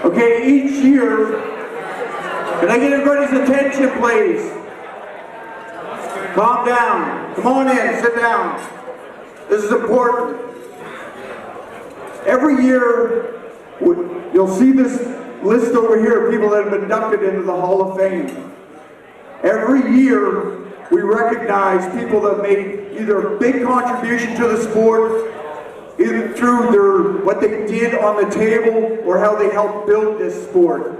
Okay, each year, can I get everybody's attention, please? Calm down. Come on in, sit down. This is important. Every year, you'll see this list over here of people that have been inducted into the Hall of Fame. Every year, we recognize people that made either a big contribution to the sport, either through what they did on the table or how they helped build this sport.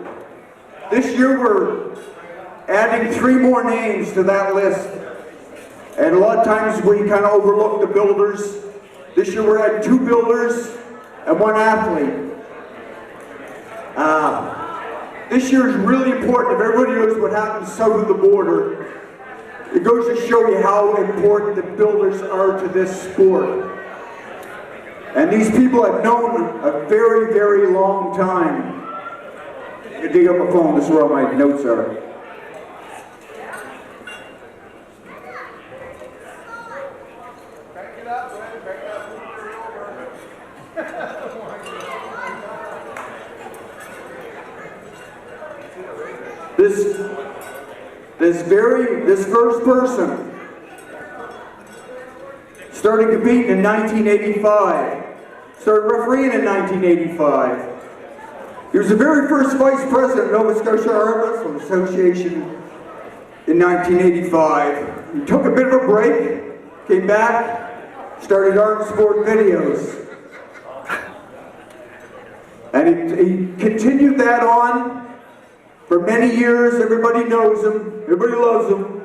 This year we're adding 3 more names to that list. And a lot of times we kind of overlook the builders. This year we're adding 2 builders and 1 athlete. This year is really important. If everybody knows what happens south of the border, it goes to show you how important the builders are to this sport. And these people have known a very, very long time. I can dig up my phone, this is where all my notes are. Back it up, go ahead, back up. This first person started competing in 1985. Started refereeing in 1985. He was the very first vice president of Nova Scotia Armwrestling Association in 1985. He took a bit of a break, came back, started Armsport videos. And he continued that on for many years. Everybody knows him, everybody loves him.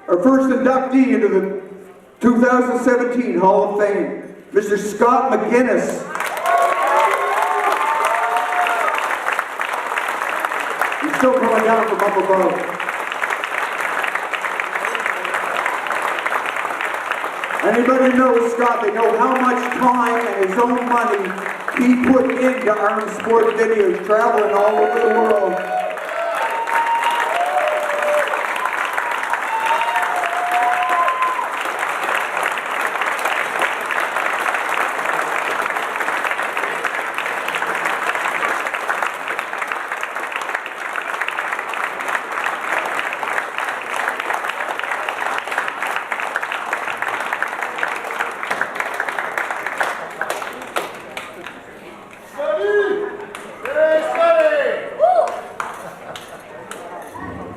Our first inductee into the 2017 Hall of Fame, Mr. Scott McGinnis. He's still coming down from up above. Anybody knows Scott, they know how much time and his own money he put into Armsport videos, traveling all over the world.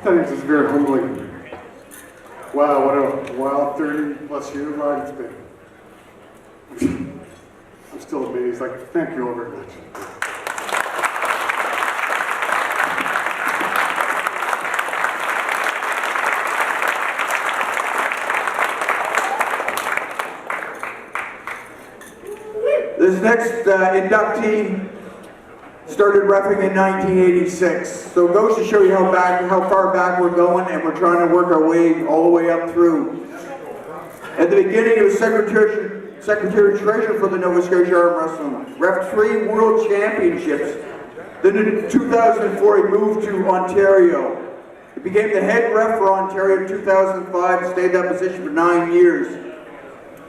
This is very humbling. Wow, what a wild 30+ year ride it's been. I'm still amazed. Thank you all very much. This next inductee started reffing in 1986. So it goes to show you how far back we're going, and we're trying to work our way all the way up through. At the beginning, he was Secretary Treasurer for the Nova Scotia Armwrestling. Ref 3 World Championships. Then in 2004, he moved to Ontario. He became the head ref for Ontario in 2005 and stayed in that position for 9 years.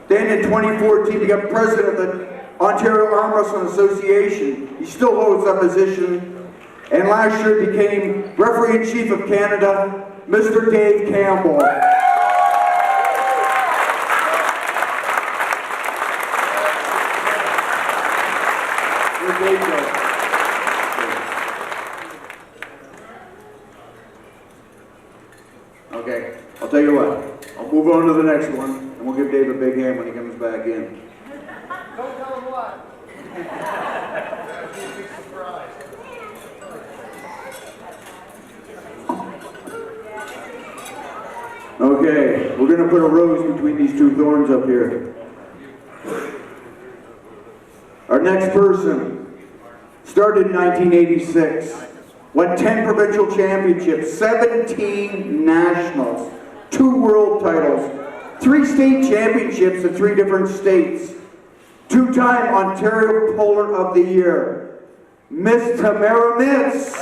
Then in 2014, he became president of the Ontario Armwrestling Association. He still holds that position. And last year became Referee-in-Chief of Canada, Mr. Dave Campbell. Where'd Dave go? Okay, I'll tell you what. I'll move on to the next one, and we'll give Dave a big hand when he comes back in. Don't tell him what. That'd be a big surprise. Okay, we're gonna put a rose between these two thorns up here. Our next person started in 1986, won 10 provincial championships, 17 nationals, 2 world titles, 3 state championships in 3 different states, 2-time Ontario Polar of the Year, Miss Tamara Mitz.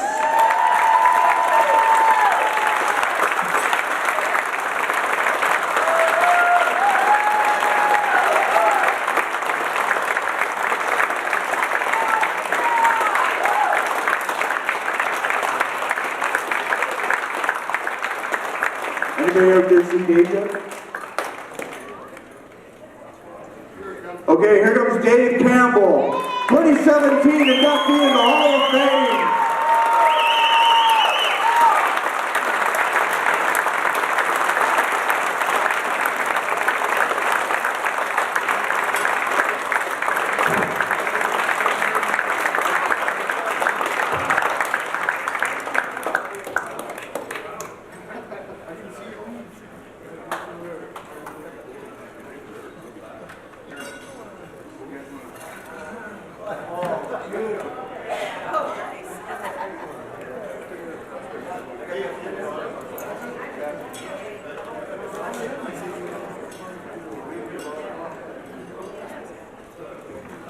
Anybody out there see Deja? Okay, here comes Dave Campbell, 2017 inductee in the Hall of Fame.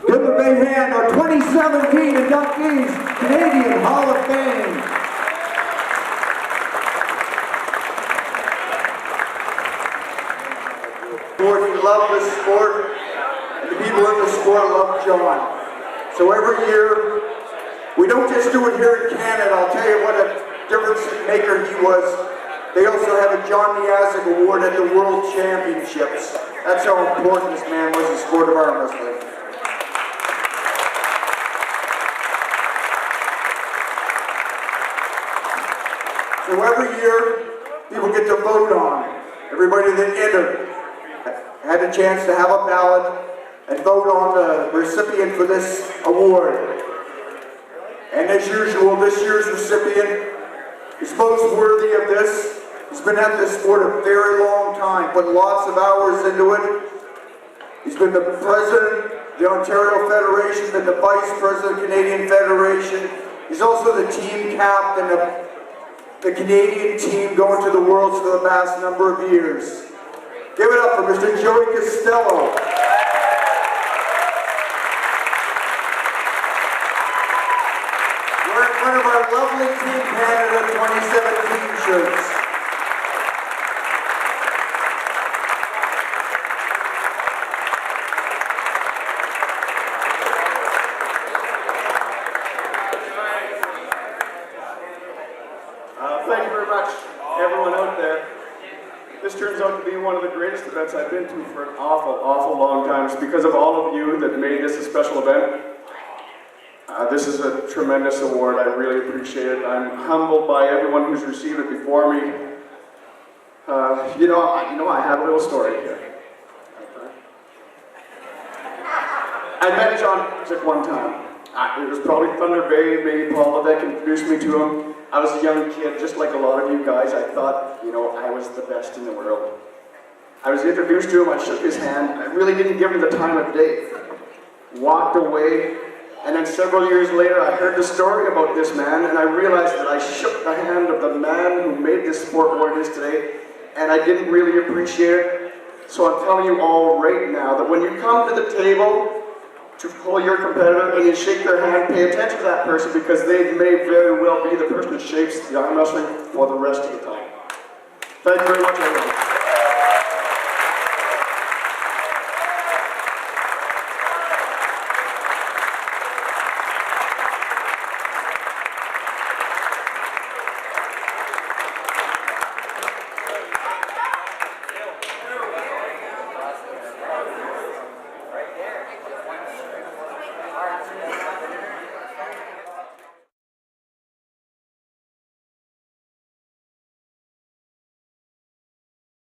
Give a big hand, our 2017 inductees, Canadian Hall of Fame. We love this sport, and the people in the sport love John. So every year, we don't just do it here in Canada. I'll tell you what a difference maker he was. They also have a John Miazdzyk Award at the World Championships. That's how important this man was in the sport of arm wrestling. So every year, people get to vote on. Everybody that entered had a chance to have a ballot and vote on the recipient for this award. And as usual, this year's recipient is most worthy of this. He's been at this sport a very long time, put lots of hours into it. He's been the president of the Ontario Federation, been the vice president of the Canadian Federation. He's also the team captain of the Canadian team going to the Worlds for the past number of years. Give it up for Mr. Joey Costello. We're in front of our lovely Team Canada 2017 shirts. Thank you very much, everyone out there. This turns out to be one of the greatest events I've been to for an awful long time. It's because of all of you that made this a special event. This is a tremendous award. I really appreciate it. I'm humbled by everyone who's received it before me. I have a little story here. I met John Miazdzyk one time. It was probably Thunder Bay, maybe Paul Levesque introduced me to him. I was a young kid, just like a lot of you guys. I thought, I was the best in the world. I was introduced to him, I shook his hand. I really didn't give him the time of day. Walked away, and then several years later, I heard the story about this man, and I realized that I shook the hand of the man who made this sport what it is today, and I didn't really appreciate it. So I'm telling you all right now that when you come to the table to pull your competitor and you shake their hand, pay attention to that person because they may very well be the person that shapes the arm wrestling for the rest of the time. Thank you very much, everyone.